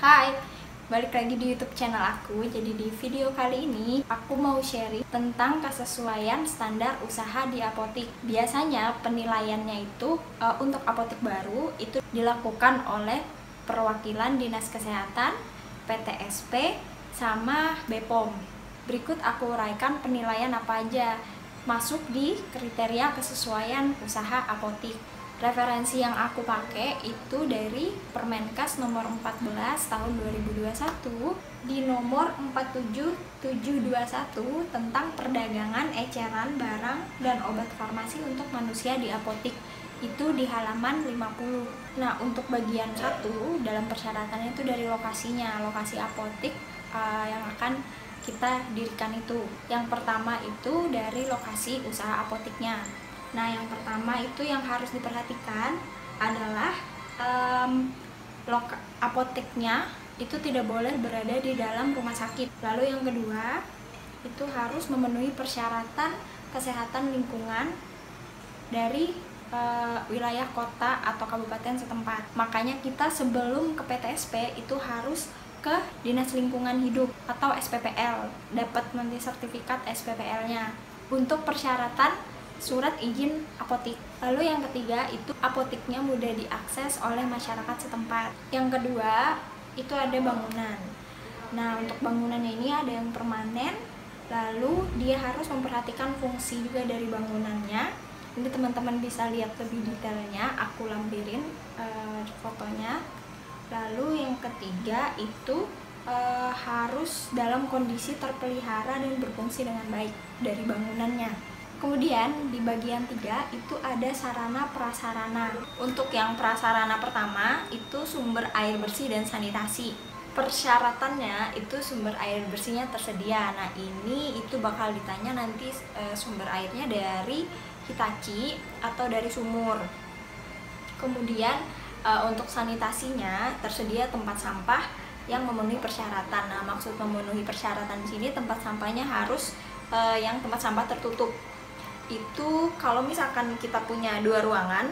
Hai, balik lagi di YouTube channel aku. Jadi di video kali ini aku mau sharing tentang kesesuaian standar usaha di apotik. Biasanya penilaiannya itu untuk apotik baru itu dilakukan oleh perwakilan Dinas Kesehatan, PTSP, sama BPOM. Berikut aku uraikan penilaian apa aja masuk di kriteria kesesuaian usaha apotik. Referensi yang aku pakai itu dari Permenkes nomor 14 tahun 2021 di nomor 47721 tentang perdagangan eceran barang dan obat farmasi untuk manusia di apotik, itu di halaman 50. Nah, untuk bagian 1 dalam persyaratannya itu dari lokasinya, lokasi apotik yang akan kita dirikan itu. Yang pertama itu dari lokasi usaha apotiknya. Nah, yang pertama itu yang harus diperhatikan adalah apoteknya itu tidak boleh berada di dalam rumah sakit. Lalu yang kedua itu harus memenuhi persyaratan kesehatan lingkungan dari wilayah kota atau kabupaten setempat. Makanya kita sebelum ke PTSP itu harus ke Dinas Lingkungan Hidup atau SPPL, dapat nanti sertifikat SPPL-nya untuk persyaratan surat izin apotik. Lalu yang ketiga itu apotiknya mudah diakses oleh masyarakat setempat. Yang kedua itu ada bangunan. Nah, untuk bangunannya ini ada yang permanen, lalu dia harus memperhatikan fungsi juga dari bangunannya. Nanti teman-teman bisa lihat lebih detailnya, aku lampirin fotonya. Lalu yang ketiga itu harus dalam kondisi terpelihara dan berfungsi dengan baik dari bangunannya. Kemudian di bagian 3 itu ada sarana prasarana. Untuk yang prasarana pertama itu sumber air bersih dan sanitasi. Persyaratannya itu sumber air bersihnya tersedia. Nah, ini itu bakal ditanya nanti sumber airnya dari Hitachi atau dari sumur. Kemudian untuk sanitasinya tersedia tempat sampah yang memenuhi persyaratan. Nah, maksud memenuhi persyaratan di sini tempat sampahnya harus yang tempat sampah tertutup. Itu kalau misalkan kita punya 2 ruangan,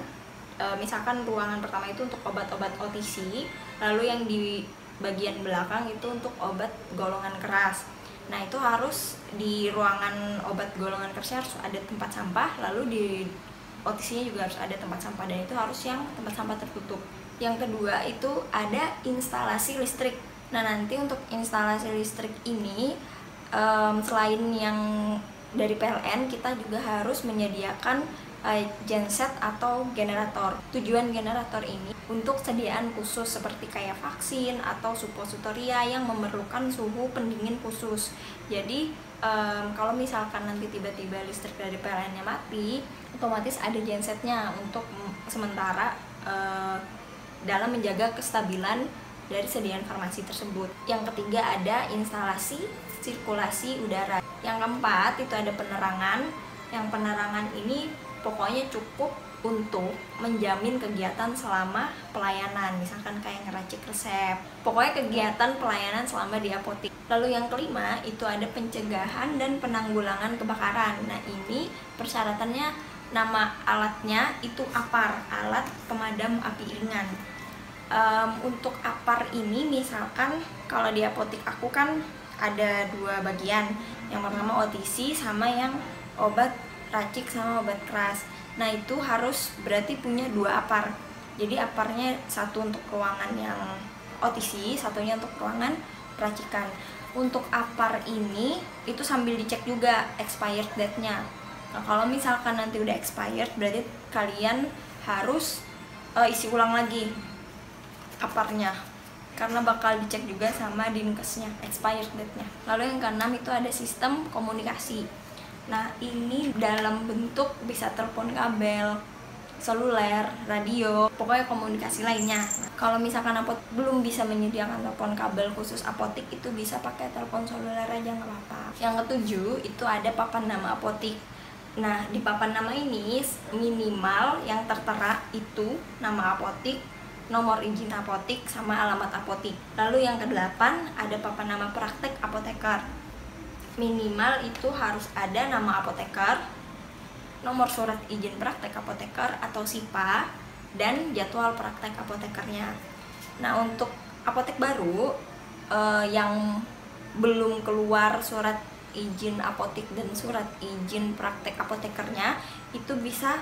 misalkan ruangan pertama itu untuk obat-obat OTC, lalu yang di bagian belakang itu untuk obat golongan keras. Nah, itu harus di ruangan obat golongan keras harus ada tempat sampah, lalu di OTC-nya juga harus ada tempat sampah, dan itu harus yang tempat sampah tertutup. Yang kedua itu ada instalasi listrik. Nah, nanti untuk instalasi listrik ini selain yang dari PLN, kita juga harus menyediakan genset atau generator. Tujuan generator ini untuk sediaan khusus seperti kayak vaksin atau supositoria yang memerlukan suhu pendingin khusus. Jadi kalau misalkan nanti tiba-tiba listrik dari PLN-nya mati, otomatis ada gensetnya untuk sementara dalam menjaga kestabilan dari sediaan farmasi tersebut. Yang ketiga ada instalasi sirkulasi udara. Yang keempat itu ada penerangan. Yang penerangan ini pokoknya cukup untuk menjamin kegiatan selama pelayanan, misalkan kayak ngeracik resep, pokoknya kegiatan pelayanan selama di apotik. Lalu yang kelima itu ada pencegahan dan penanggulangan kebakaran. Nah, ini persyaratannya, nama alatnya itu APAR, alat pemadam api ringan. Untuk APAR ini misalkan kalau di apotik aku kan ada 2 bagian. Yang pertama OTC sama yang obat racik sama obat keras. Nah, itu harus berarti punya 2 APAR. Jadi APARnya satu untuk ruangan yang OTC, satunya untuk ruangan peracikan. Untuk APAR ini itu sambil dicek juga expired date-nya. Nah, kalau misalkan nanti udah expired berarti kalian harus isi ulang lagi APAR-nya, karena bakal dicek juga sama dinkesnya expired date-nya. Lalu yang keenam itu ada sistem komunikasi. Nah, ini dalam bentuk bisa telepon kabel, seluler, radio, pokoknya komunikasi lainnya. Nah, kalau misalkan apotek belum bisa menyediakan telepon kabel khusus apotik, itu bisa pakai telepon seluler aja, nggak apa-apa. Yang ketujuh itu ada papan nama apotik. Nah, di papan nama ini minimal yang tertera itu nama apotik, nomor izin apotik, sama alamat apotik. Lalu yang ke-8 ada papan nama praktek apoteker. Minimal itu harus ada nama apoteker, nomor surat izin praktek apoteker atau SIPA, dan jadwal praktek apotekernya. Nah, untuk apotek baru yang belum keluar surat izin apotek dan surat izin praktek apotekernya, itu bisa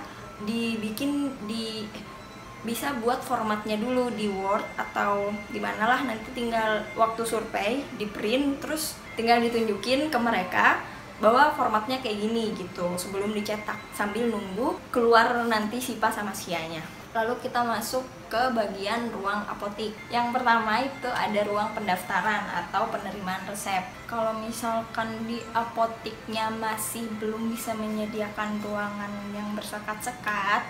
bisa buat formatnya dulu di Word atau di manalah, nanti tinggal waktu survei di print, terus tinggal ditunjukin ke mereka bahwa formatnya kayak gini gitu sebelum dicetak, sambil nunggu keluar nanti SIPA sama SIA-nya. Lalu kita masuk ke bagian ruang apotik. Yang pertama itu ada ruang pendaftaran atau penerimaan resep. Kalau misalkan di apotiknya masih belum bisa menyediakan ruangan yang bersekat-sekat,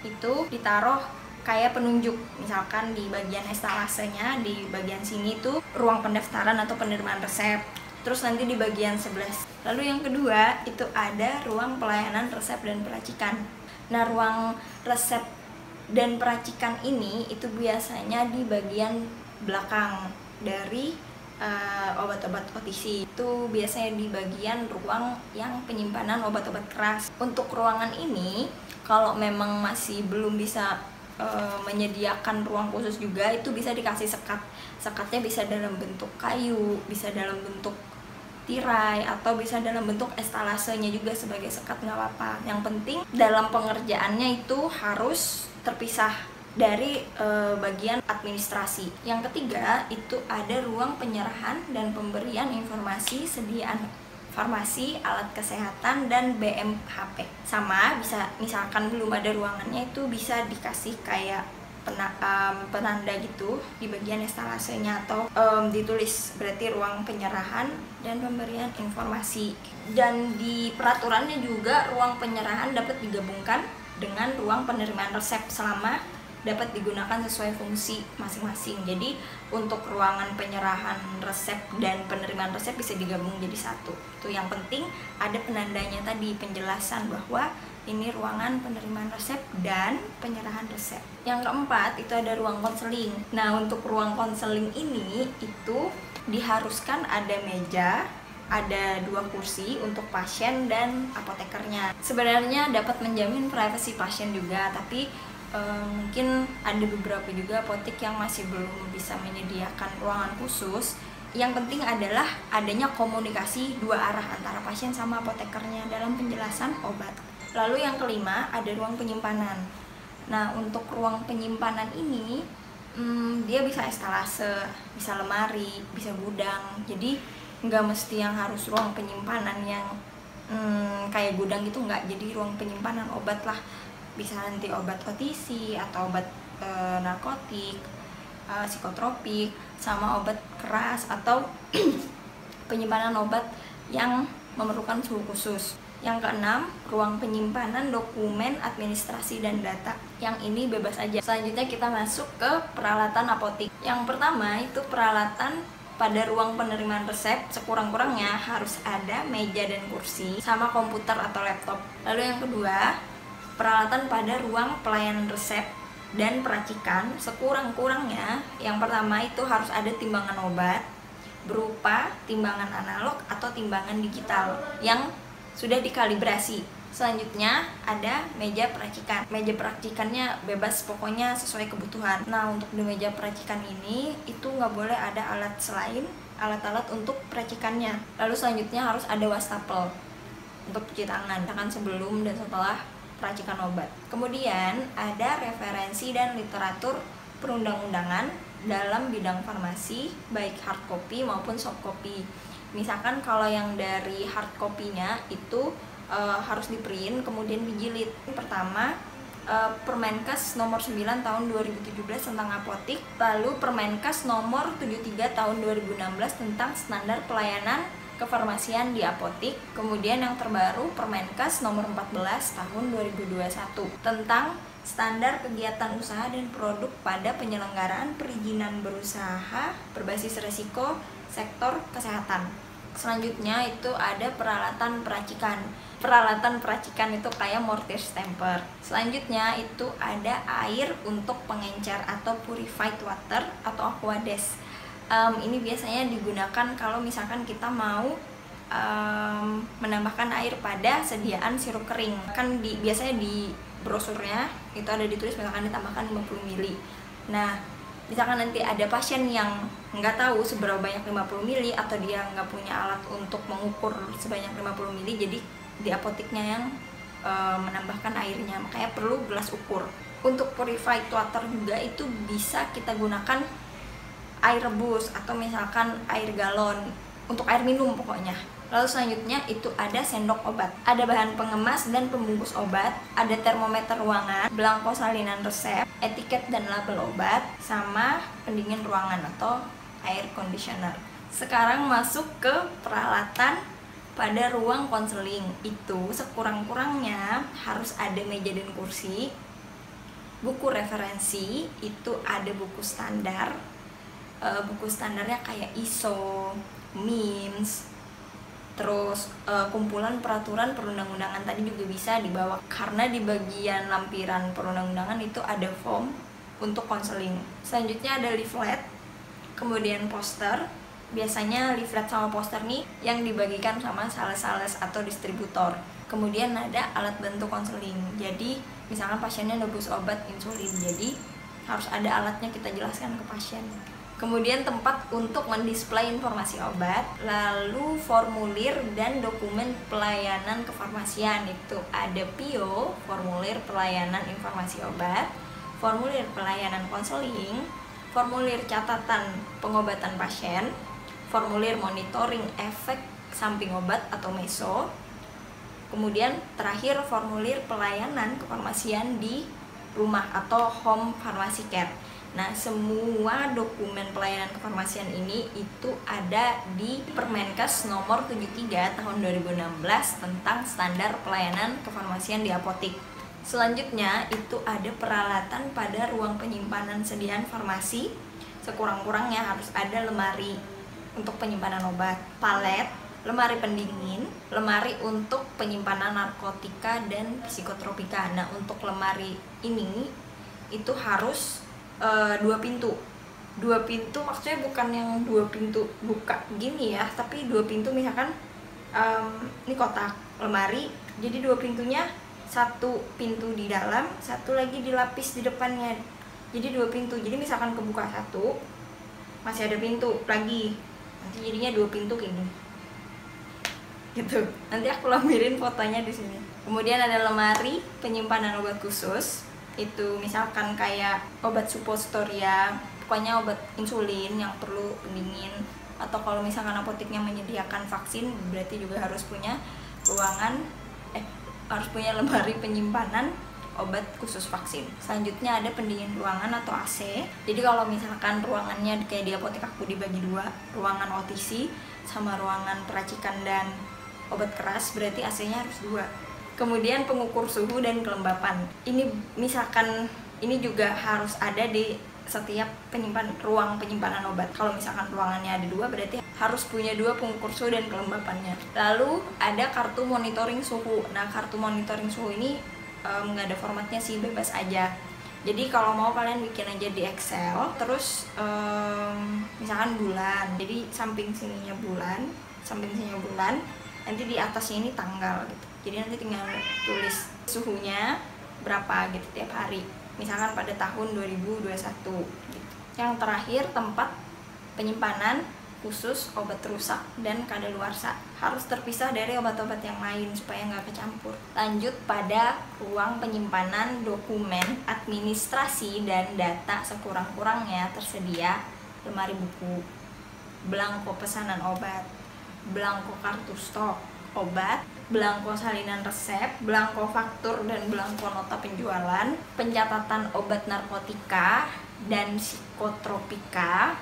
itu ditaruh kayak penunjuk, misalkan di bagian estalasenya, di bagian sini tuh ruang pendaftaran atau penerimaan resep. Terus nanti di bagian 11. Lalu yang kedua itu ada ruang pelayanan resep dan peracikan. Nah, ruang resep dan peracikan ini itu biasanya di bagian belakang dari obat-obat OTC. Itu biasanya di bagian ruang yang penyimpanan obat-obat keras. Untuk ruangan ini, kalau memang masih belum bisa menyediakan ruang khusus juga, itu bisa dikasih sekat. Sekatnya bisa dalam bentuk kayu, bisa dalam bentuk tirai, atau bisa dalam bentuk estalasenya juga sebagai sekat, nggak apa-apa. Yang penting dalam pengerjaannya itu harus terpisah dari bagian administrasi. Yang ketiga itu ada ruang penyerahan dan pemberian informasi sediaan farmasi, alat kesehatan, dan BMHP. Sama, bisa misalkan belum ada ruangannya, itu bisa dikasih kayak penanda gitu di bagian estalasenya, atau ditulis berarti ruang penyerahan dan pemberian informasi. Dan di peraturannya juga ruang penyerahan dapat digabungkan dengan ruang penerimaan resep selama dapat digunakan sesuai fungsi masing-masing. Jadi untuk ruangan penyerahan resep dan penerimaan resep bisa digabung jadi satu. Itu yang penting ada penandanya tadi, penjelasan bahwa ini ruangan penerimaan resep dan penyerahan resep. Yang keempat itu ada ruang konseling. Nah, untuk ruang konseling ini itu diharuskan ada meja, ada 2 kursi untuk pasien dan apotekernya. Sebenarnya dapat menjamin privasi pasien juga, tapi mungkin ada beberapa juga apotek yang masih belum bisa menyediakan ruangan khusus. Yang penting adalah adanya komunikasi 2 arah antara pasien sama apotekernya dalam penjelasan obat. Lalu yang kelima ada ruang penyimpanan. Nah, untuk ruang penyimpanan ini dia bisa estalase, bisa lemari, bisa gudang. Jadi nggak mesti yang harus ruang penyimpanan yang kayak gudang gitu, nggak. Jadi ruang penyimpanan obat lah, bisa nanti obat OTC atau obat narkotik, psikotropik, sama obat keras, atau penyimpanan obat yang memerlukan suhu khusus. Yang keenam, ruang penyimpanan dokumen administrasi dan data. Yang ini bebas aja. Selanjutnya kita masuk ke peralatan apotik. Yang pertama itu peralatan pada ruang penerimaan resep, sekurang-kurangnya harus ada meja dan kursi sama komputer atau laptop. Lalu yang kedua, peralatan pada ruang pelayanan resep dan peracikan, sekurang-kurangnya yang pertama itu harus ada timbangan obat berupa timbangan analog atau timbangan digital yang sudah dikalibrasi. Selanjutnya ada meja peracikan. Meja peracikannya bebas, pokoknya sesuai kebutuhan. Nah, untuk di meja peracikan ini itu nggak boleh ada alat selain alat-alat untuk peracikannya. Lalu selanjutnya harus ada wastafel untuk cuci tangan, sebelum dan setelah peracikan obat. Kemudian ada referensi dan literatur perundang-undangan dalam bidang farmasi, baik hard copy maupun soft copy. Misalkan kalau yang dari hard copy-nya itu harus di print kemudian dijilid. Pertama, Permenkes nomor 9 tahun 2017 tentang apotik, lalu Permenkes nomor 73 tahun 2016 tentang standar pelayanan kefarmasian di apotik. Kemudian yang terbaru Permenkes nomor 14 tahun 2021 tentang standar kegiatan usaha dan produk pada penyelenggaraan perizinan berusaha berbasis resiko sektor kesehatan. Selanjutnya itu ada peralatan peracikan. Peralatan peracikan itu kayak mortar stamper. Selanjutnya itu ada air untuk pengencer atau purified water atau aquades. Ini biasanya digunakan kalau misalkan kita mau menambahkan air pada sediaan sirup kering. Kan biasanya di brosurnya itu ada ditulis misalkan ditambahkan 50 ml. Nah, misalkan nanti ada pasien yang nggak tahu seberapa banyak 50 mili atau dia nggak punya alat untuk mengukur sebanyak 50 mili, jadi di apoteknya yang menambahkan airnya, makanya perlu gelas ukur. Untuk purified water juga itu bisa kita gunakan air rebus atau misalkan air galon untuk air minum pokoknya. Lalu selanjutnya itu ada sendok obat, ada bahan pengemas dan pembungkus obat, ada termometer ruangan, belangko salinan resep, etiket dan label obat, sama pendingin ruangan atau air conditioner. Sekarang masuk ke peralatan pada ruang konseling. Itu sekurang-kurangnya harus ada meja dan kursi, buku referensi, itu ada buku standar, buku standarnya kayak ISO, MIMS, terus kumpulan peraturan perundang-undangan tadi juga bisa dibawa, karena di bagian lampiran perundang-undangan itu ada form untuk konseling. Selanjutnya ada leaflet, kemudian poster. Biasanya leaflet sama poster nih yang dibagikan sama sales-sales atau distributor. Kemudian ada alat bantu konseling, jadi misalkan pasiennya nebus obat insulin, jadi harus ada alatnya, kita jelaskan ke pasien. Kemudian tempat untuk mendisplay informasi obat, lalu formulir dan dokumen pelayanan kefarmasian, itu ada PIO, formulir pelayanan informasi obat, formulir pelayanan konseling, formulir catatan pengobatan pasien, formulir monitoring efek samping obat atau MESO, kemudian terakhir formulir pelayanan kefarmasian di rumah atau home pharmacy care. Nah, semua dokumen pelayanan kefarmasian ini itu ada di Permenkes nomor 73 tahun 2016 tentang standar pelayanan kefarmasian di apotik. Selanjutnya itu ada peralatan pada ruang penyimpanan sediaan farmasi. Sekurang-kurangnya harus ada lemari untuk penyimpanan obat, palet, lemari pendingin, lemari untuk penyimpanan narkotika dan psikotropika. Nah, untuk lemari ini itu harus 2 pintu. 2 pintu maksudnya bukan yang 2 pintu buka gini ya, tapi 2 pintu misalkan ini kotak lemari, jadi 2 pintunya, 1 pintu di dalam, 1 lagi dilapis di depannya, jadi 2 pintu. Jadi misalkan kebuka 1, masih ada pintu lagi, nanti jadinya 2 pintu kayak gini gitu. Nanti aku lampirin fotonya di sini. Kemudian ada lemari penyimpanan obat khusus, itu misalkan kayak obat supositoria, pokoknya obat insulin yang perlu pendingin, atau kalau misalkan apoteknya menyediakan vaksin, berarti juga harus punya ruangan harus punya lemari penyimpanan obat khusus vaksin. Selanjutnya ada pendingin ruangan atau AC. Jadi kalau misalkan ruangannya kayak di apotek aku dibagi 2, ruangan OTC sama ruangan peracikan dan obat keras, berarti AC-nya harus 2. Kemudian pengukur suhu dan kelembapan. Ini misalkan ini juga harus ada di setiap ruang penyimpanan obat. Kalau misalkan ruangannya ada 2, berarti harus punya 2 pengukur suhu dan kelembapannya. Lalu ada kartu monitoring suhu. Nah, kartu monitoring suhu ini nggak ada formatnya sih, bebas aja. Jadi kalau mau kalian bikin aja di Excel. Terus misalkan bulan, jadi samping sininya bulan, nanti di atasnya ini tanggal gitu. Jadi nanti tinggal tulis suhunya berapa gitu tiap hari, misalkan pada tahun 2021 gitu. Yang terakhir tempat penyimpanan khusus obat rusak dan kadaluarsa, harus terpisah dari obat-obat yang lain supaya nggak kecampur. Lanjut pada ruang penyimpanan dokumen administrasi dan data, sekurang-kurangnya tersedia lemari buku, belangko pesanan obat, belangko kartu stok obat, belangko salinan resep, belangko faktur dan belangko nota penjualan, pencatatan obat narkotika dan psikotropika.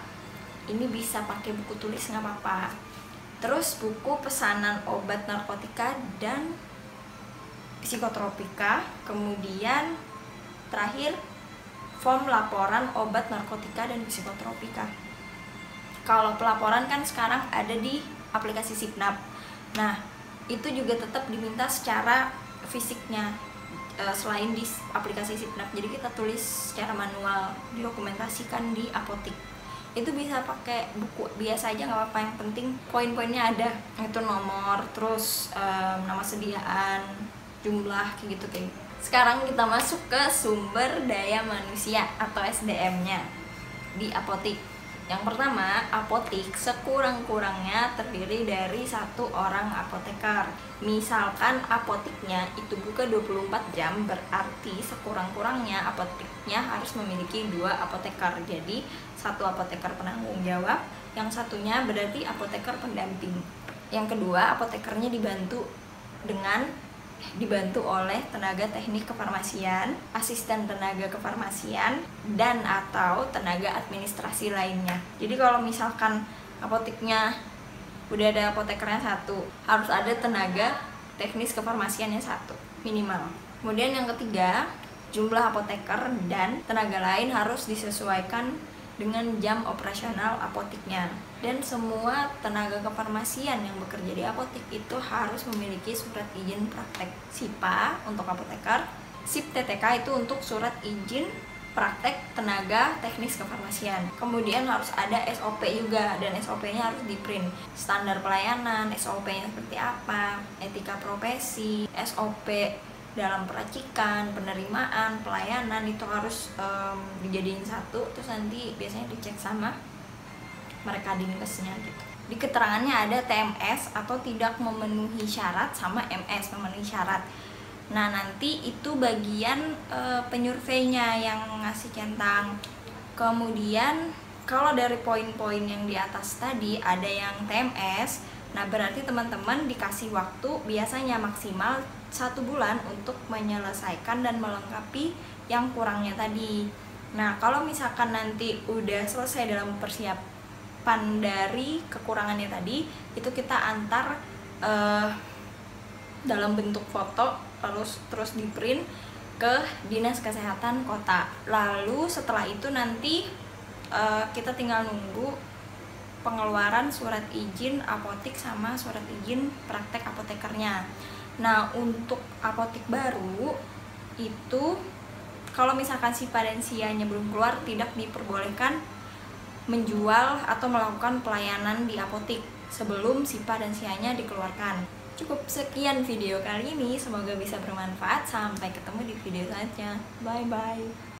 Ini bisa pakai buku tulis nggak apa-apa. Terus buku pesanan obat narkotika dan psikotropika. Kemudian terakhir form laporan obat narkotika dan psikotropika. Kalau pelaporan kan sekarang ada di aplikasi Sipnap. Nah, itu juga tetap diminta secara fisiknya selain di aplikasi Sipnap. Jadi kita tulis secara manual, didokumentasikan di apotik. Itu bisa pakai buku biasa aja nggak apa-apa, yang penting poin-poinnya ada. Itu nomor, terus nama sediaan, jumlah kayak gitu kayak. Sekarang kita masuk ke sumber daya manusia atau SDM-nya. di apotik. Yang pertama, apotik sekurang-kurangnya terdiri dari 1 orang apoteker. Misalkan apotiknya itu buka 24 jam, berarti sekurang-kurangnya apotiknya harus memiliki 2 apoteker. Jadi 1 apoteker penanggung jawab, yang satunya berarti apoteker pendamping. Yang kedua, apotekernya dibantu oleh tenaga teknik kefarmasian, asisten tenaga kefarmasian, dan atau tenaga administrasi lainnya. Jadi kalau misalkan apoteknya udah ada apotekernya 1, harus ada tenaga teknis kefarmasiannya 1 minimal. Kemudian yang ketiga, jumlah apoteker dan tenaga lain harus disesuaikan dengan jam operasional apotiknya. Dan semua tenaga kefarmasian yang bekerja di apotik itu harus memiliki surat izin praktek SIPA untuk apoteker, SIP TTK itu untuk surat izin praktek tenaga teknis kefarmasian. Kemudian harus ada SOP juga, dan SOP-nya harus di-print. Standar pelayanan, SOP-nya seperti apa, etika profesi, SOP dalam peracikan, penerimaan, pelayanan itu harus dijadiin satu, terus nanti biasanya dicek sama mereka dinkesnya gitu. Di keterangannya ada TMS atau tidak memenuhi syarat sama MS memenuhi syarat. Nah, nanti itu bagian penyurveinya yang ngasih centang. Kemudian kalau dari poin-poin yang di atas tadi ada yang TMS, nah berarti teman-teman dikasih waktu biasanya maksimal 1 bulan untuk menyelesaikan dan melengkapi yang kurangnya tadi. Nah, kalau misalkan nanti udah selesai dalam persiapan dari kekurangannya tadi, itu kita antar dalam bentuk foto, terus di print ke Dinas Kesehatan Kota. Lalu setelah itu nanti kita tinggal nunggu pengeluaran surat izin apotik sama surat izin praktek apotekernya. Nah, untuk apotik baru itu kalau misalkan SIPA dan SIA-nya belum keluar, tidak diperbolehkan menjual atau melakukan pelayanan di apotik sebelum SIPA dan SIA-nya dikeluarkan. Cukup sekian video kali ini, semoga bisa bermanfaat. Sampai ketemu di video selanjutnya. Bye bye.